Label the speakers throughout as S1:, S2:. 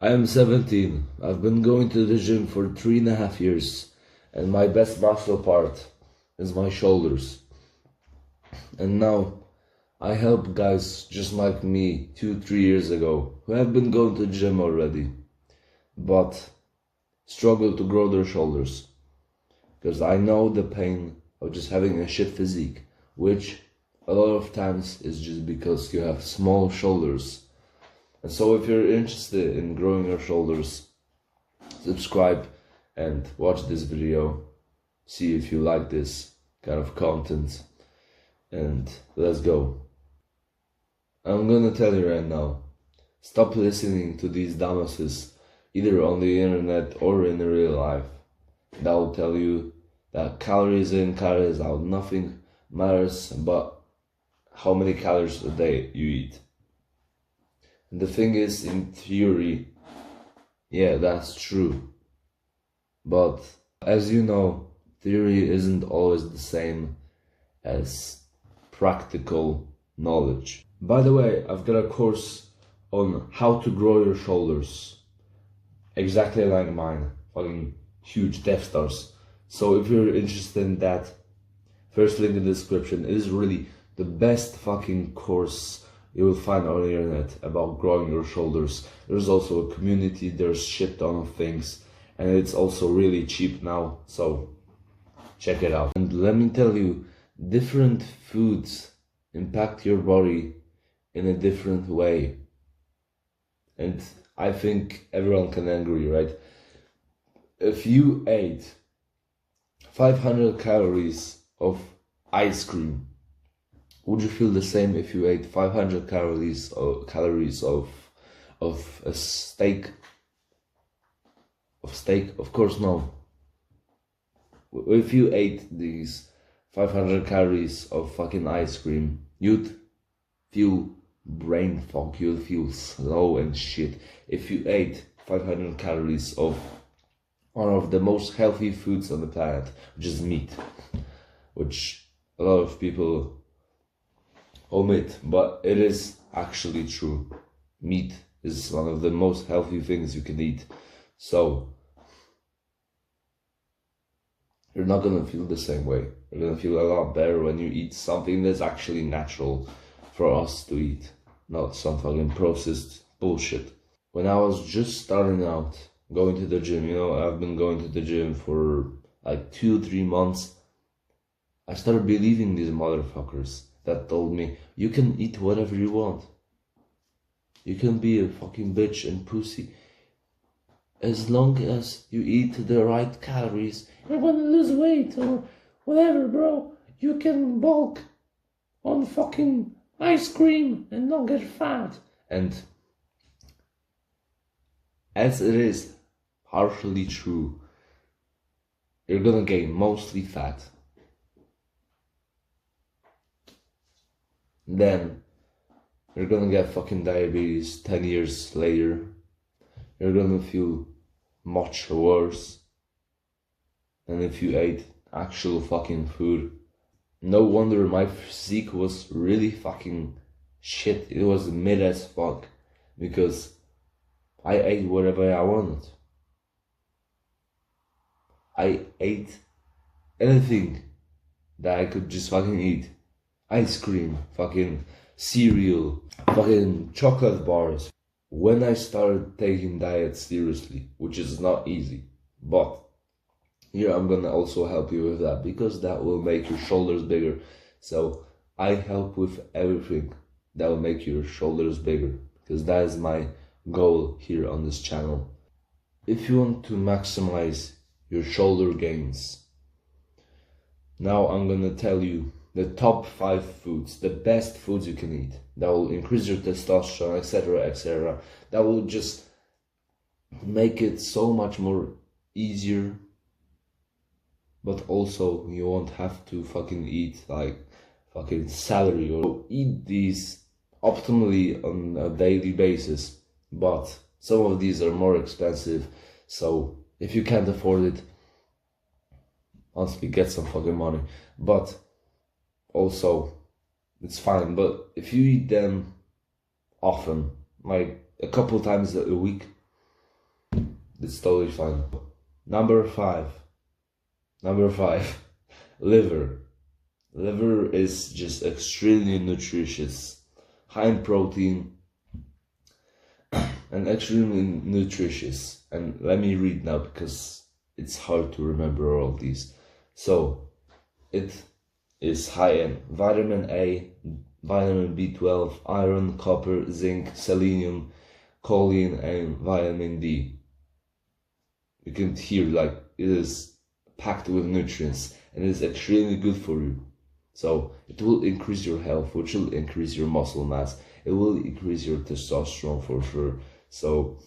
S1: I am 17. I've been going to the gym for 3.5 years, and my best muscle part is my shoulders. And now I help guys just like me 2-3 years ago who have been going to the gym already, but struggle to grow their shoulders. Because I know the pain of just having a shit physique, which a lot of times is just because you have small shoulders. And so if you're interested in growing your shoulders, subscribe and watch this video, see if you like this kind of content, and let's go. I'm gonna tell you right now, stop listening to these dumbasses, either on the internet or in real life. That will tell you that calories in, calories out, nothing matters but how many calories a day you eat. And the thing is, in theory, yeah, that's true. But as you know, theory isn't always the same as practical knowledge. By the way, I've got a course on how to grow your shoulders, exactly like mine, fucking huge Death Stars. So if you're interested in that, first link in the description. It is really the best fucking course you will find on the internet about growing your shoulders. There's also a community, there's shit ton of things, and it's also really cheap now, so check it out. And let me tell you, different foods impact your body in a different way. And I think everyone can agree, right? If you ate 500 calories of ice cream, would you feel the same if you ate 500 calories of a steak? Of steak? Of course no. If you ate these 500 calories of fucking ice cream, you'd feel brain fog, you'd feel slow and shit. If you ate 500 calories of one of the most healthy foods on the planet, which is meat, which a lot of people omit, but it is actually true. Meat is one of the most healthy things you can eat. So you're not gonna feel the same way. You're gonna feel a lot better when you eat something that's actually natural for us to eat, not some fucking processed bullshit. When I was just starting out going to the gym, you know, I've been going to the gym for like 2-3 months, I started believing these motherfuckers that told me, you can eat whatever you want. You can be a fucking bitch and pussy. As long as you eat the right calories, you're gonna lose weight or whatever, bro. You can bulk on fucking ice cream and not get fat. And as it is partially true, you're gonna gain mostly fat. Then you're gonna get fucking diabetes 10 years later. You're gonna feel much worse than if you ate actual fucking food. No wonder my physique was really fucking shit. It was mid as fuck because I ate whatever I wanted. I ate anything that I could just fucking eat. Ice cream, fucking cereal, fucking chocolate bars. When I started taking diet seriously, which is not easy, but here I'm gonna also help you with that, because that will make your shoulders bigger. So I help with everything that will make your shoulders bigger, because that is my goal here on this channel. If you want to maximize your shoulder gains, now I'm gonna tell you the top 5 foods, the best foods you can eat, that will increase your testosterone, etc, etc. That will just make it so much more easier, but also you won't have to fucking eat like fucking celery, or eat these optimally on a daily basis. But some of these are more expensive, so if you can't afford it, honestly, get some fucking money. But also, it's fine. But if you eat them often, like a couple times a week, It's totally fine. Number five, liver. Liver is just extremely nutritious, high in protein, and extremely nutritious. And let me read now because it's hard to remember all these. So, it is high in vitamin A, vitamin B12, iron, copper, zinc, selenium, choline, and vitamin D. You can hear like it is packed with nutrients and it is extremely good for you. So it will increase your health, which will increase your muscle mass. It will increase your testosterone for sure. So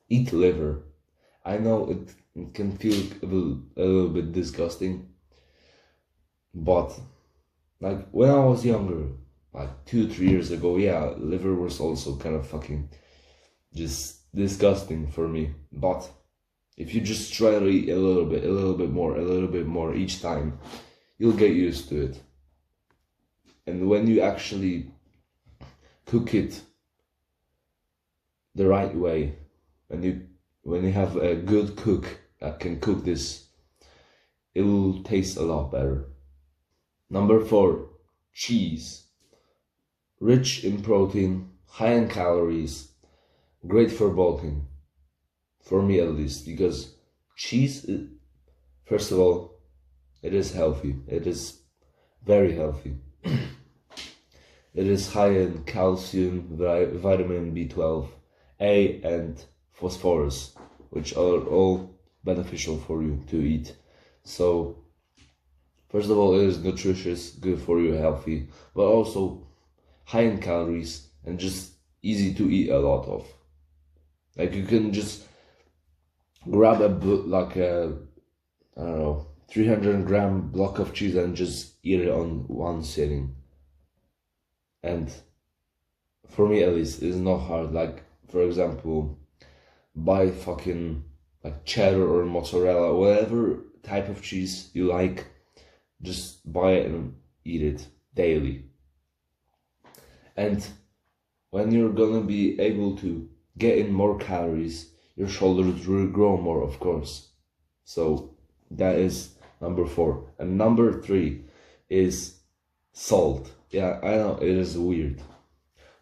S1: eat liver. I know it can feel a little bit disgusting, but like when I was younger, like 2-3 years ago, yeah, liver was also kind of fucking just disgusting for me. But if you just try to eat a little bit more each time, you'll get used to it. And when you actually cook it the right way, and when you have a good cook that can cook this, it will taste a lot better. Number 4, cheese. Rich in protein, high in calories, great for bulking. For me at least, because cheese, first of all, it is healthy. It is very healthy. It is high in calcium, vitamin B12, A, and phosphorus, which are all beneficial for you to eat. So, first of all, it is nutritious, good for you, healthy, but also high in calories and just easy to eat a lot of. Like you can just grab like a, I don't know, 300-gram block of cheese and just eat it on one sitting. And for me at least, it's not hard. Like, for example, buy fucking like cheddar or mozzarella, whatever type of cheese you like, just buy it and eat it daily. And when you're gonna be able to get in more calories, your shoulders will grow more, of course. So that is number 4. And number 3 is salt. Yeah, I know it is weird,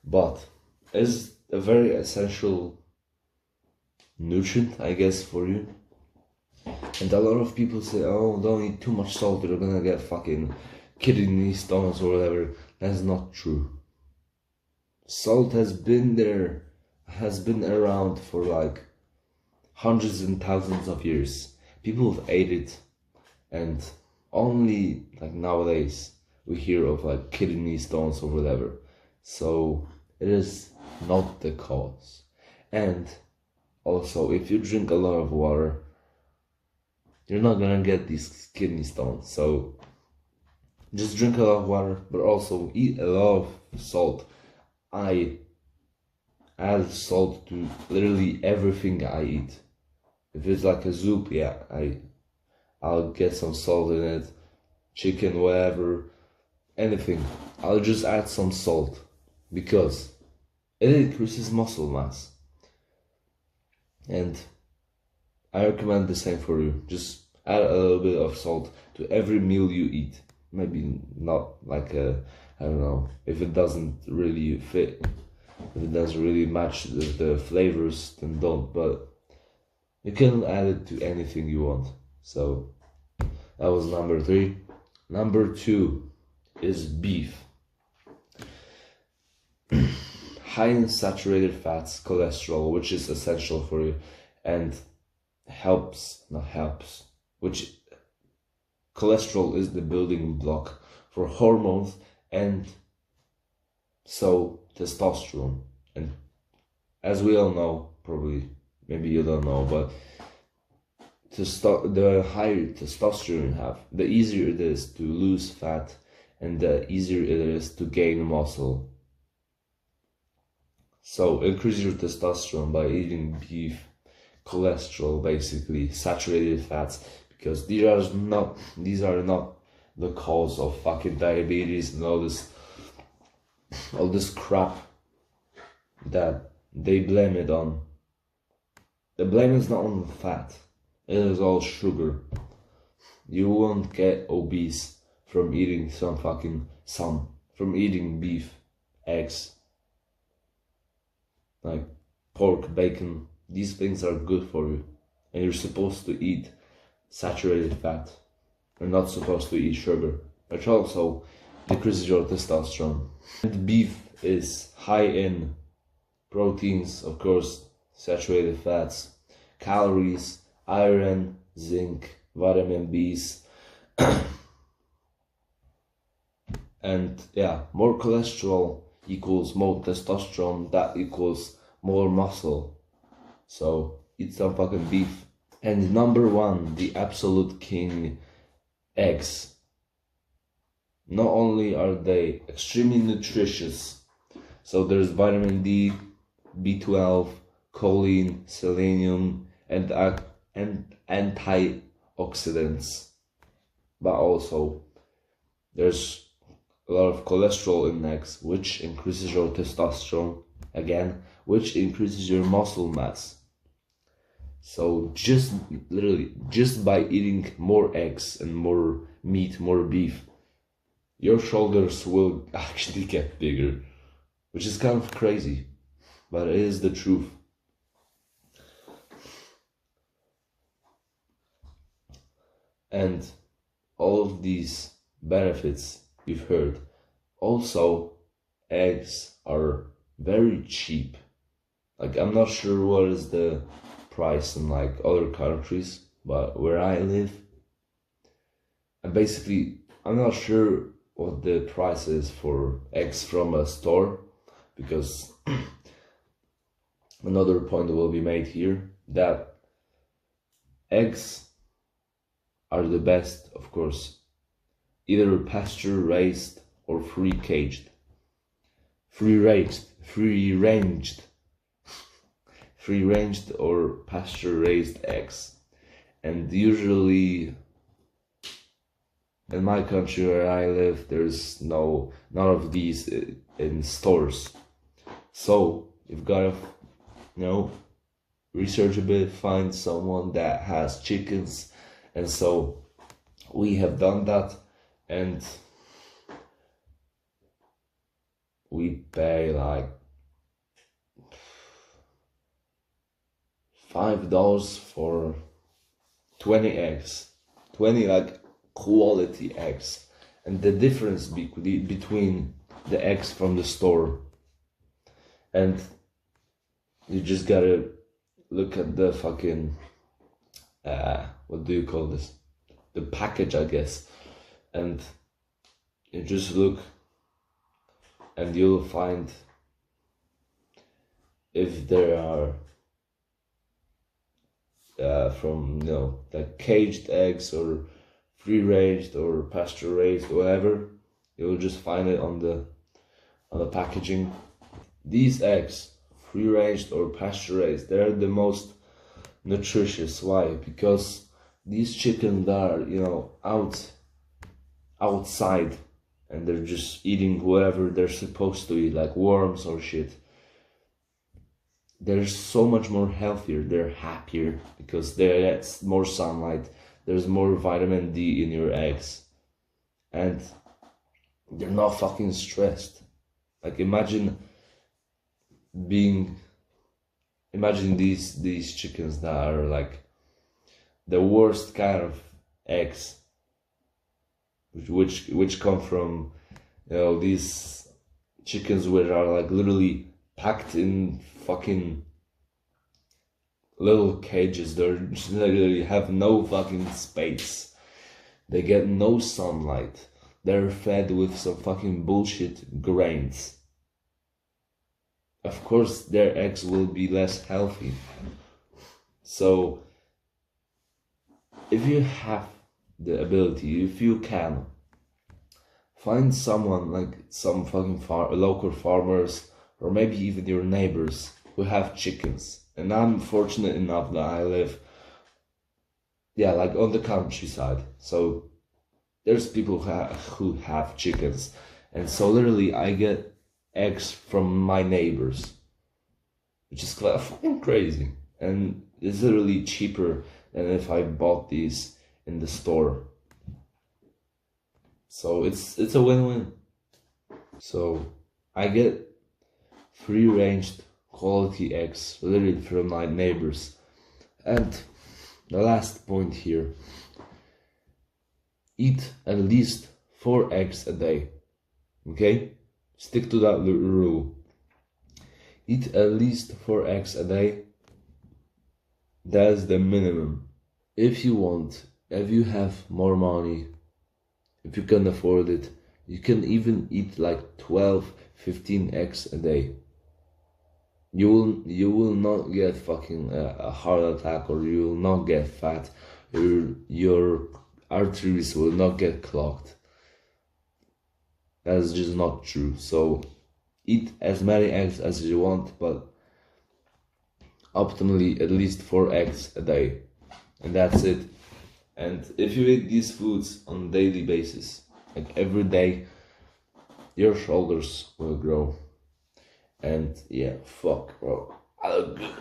S1: but it's a very essential nutrient, I guess, for you. And a lot of people say, oh, don't eat too much salt, you're gonna get fucking kidney stones or whatever. That's not true. Salt has been around for like hundreds and thousands of years. People have ate it, and only like nowadays we hear of like kidney stones or whatever. So it is not the cause. And also, if you drink a lot of water, you're not gonna get these kidney stones. So just drink a lot of water, but also eat a lot of salt. I add salt to literally everything I eat. If it's like a soup, yeah, I'll get some salt in it. Chicken, whatever, anything. I'll just add some salt because it increases muscle mass. And I recommend the same for you. Just add a little bit of salt to every meal you eat. Maybe not like I don't know, if it doesn't really fit, if it doesn't really match the flavors, then don't, but you can add it to anything you want. So that was number 3. Number 2 is beef. High in saturated fats, cholesterol, which is essential for you and which cholesterol is the building block for hormones and so testosterone. And as we all know, probably, maybe you don't know, but the higher testosterone you have, the easier it is to lose fat and the easier it is to gain muscle. So increase your testosterone by eating beef, cholesterol, basically saturated fats, because these are not the cause of fucking diabetes and all this crap that they blame it on. the blame is not on the fat, it is all sugar. You won't get obese from eating from eating beef, eggs, like pork, bacon. These things are good for you, and you're supposed to eat saturated fat. You're not supposed to eat sugar, which also decreases your testosterone. And beef is high in proteins, of course, saturated fats, calories, iron, zinc, vitamin B's, and yeah, more cholesterol equals more testosterone, that equals more muscle. So eat some fucking beef. And number one, the absolute king, eggs. Not only are they extremely nutritious, so there's vitamin D, B12, choline, selenium, and antioxidants, but also there's a lot of cholesterol in eggs, which increases your testosterone, again, which increases your muscle mass. So just by eating more eggs and more meat, more beef, your shoulders will actually get bigger, which is kind of crazy, but it is the truth. And all of these benefits you've heard. Also, eggs are very cheap. Like, I'm not sure what is the price in like other countries, but where I live, and basically I'm not sure what the price is for eggs from a store, because another point will be made here, that eggs are the best, of course, either pasture raised or free ranged or pasture raised eggs. And usually in my country where I live, there's none of these in stores. So you've got to, research a bit, find someone that has chickens. And so we have done that, and we pay like $5 for 20 eggs, 20 like quality eggs. And the difference between the eggs from the store, and you just gotta look at the fucking what do you call this, the package, I guess, and you just look and you'll find if there are from like caged eggs or free range or pasture raised, whatever. You'll just find it on the packaging. These eggs, free range or pasture raised, they're the most nutritious. Why? Because these chickens are outside and they're just eating whatever they're supposed to eat, like worms or shit. They're so much more healthier, they're happier because they get more sunlight, there's more vitamin D in your eggs, and they're not fucking stressed. Like imagine these chickens that are like the worst kind of eggs, which come from these chickens which are like literally packed in fucking little cages. They literally have no fucking space. They get no sunlight. They're fed with some fucking bullshit grains. Of course, their eggs will be less healthy. So, if you have the ability, if you can, find someone like some fucking local farmers, or maybe even your neighbors who have chickens. And I'm fortunate enough that I live, like on the countryside. So there's people who have chickens. And so literally I get eggs from my neighbors, which is fucking crazy. and it's literally cheaper than if I bought these in the store. So it's a win-win. So I get free-ranged quality eggs literally from my neighbors. And the last point here, eat at least 4 eggs a day. Okay? Stick to that rule. Eat at least 4 eggs a day. That's the minimum. If you want, if you have more money, if you can afford it, you can even eat like 12, 15 eggs a day. You will not get fucking a heart attack, or you will not get fat. Your arteries will not get clogged. That's just not true. So eat as many eggs as you want, but optimally at least 4 eggs a day, and that's it. And if you eat these foods on a daily basis, like every day, your shoulders will grow. And yeah, fuck, bro, I look good.